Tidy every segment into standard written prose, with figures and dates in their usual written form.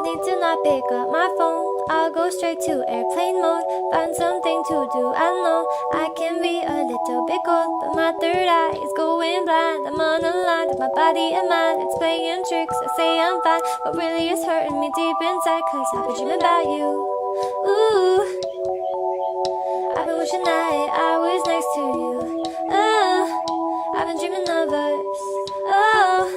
need to not pick up my phone. I'll go straight to airplane mode, find something to do. I know I can be a little bit cold, but my third eye is going blind. I'm on a line with my body and mind. It's playing tricks, I say I'm fine, but really it's hurting me deep inside, cause I've been dreaming about you. Ooh, I've been wishing I was next to you. Oh, I've been dreaming of us. Oh,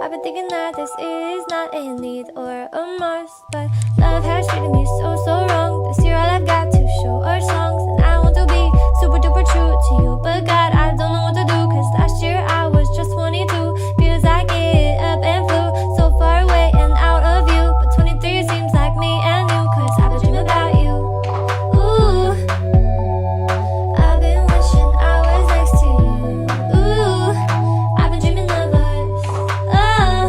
I've been thinking that this is not a need or a must, but love has treated me so wrong. This year all I've got to show are songs, and I want to be super duper true to you, but God, I don't know what to do, cause last year I was just 22. Feels like it up and flew so far away and out of view, but 23 seems like me and you, cause I've been dreaming about you. Ooh, I've been wishing I was next to you. Ooh, I've been dreaming of us. Oh,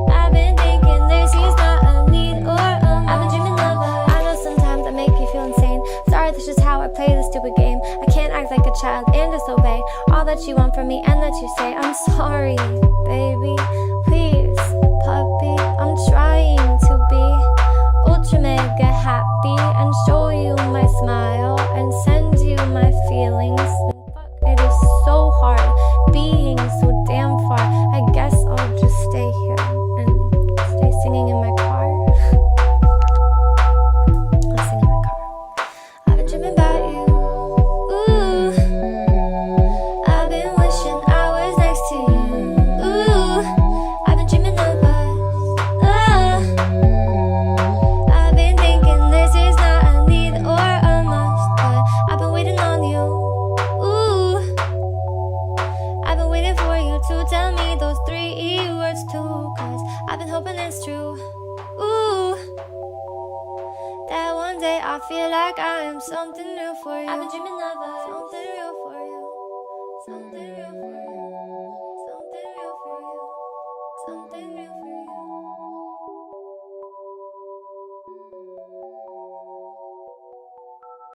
I've been thinking this is not a need or a must. I've been dreaming of us. I know sometimes I make you feel insane. Sorry, that's just how I play this stupid game. I can't act like a child and disobey all that you want from me and that you say. I'm sorry, baby, please, puppy. I'm trying to be ultra mega happy and show you my smile and send you my feelings. Fuck, it is so hard being so damn far. I guess I'll just stay here and stay singing in my car. I'll sing in my car. I've been dreaming about you. Ooh, I've been wishing I was next to you. Ooh, I've been dreaming of us. Oh, I've been thinking this is not a need or a must, but I've been waiting on you. Ooh, I've been waiting for you to tell me those 3 words too, cause I've been hoping it's true. Ooh, that one day I feel like I am something new for you. I've been dreaming of us.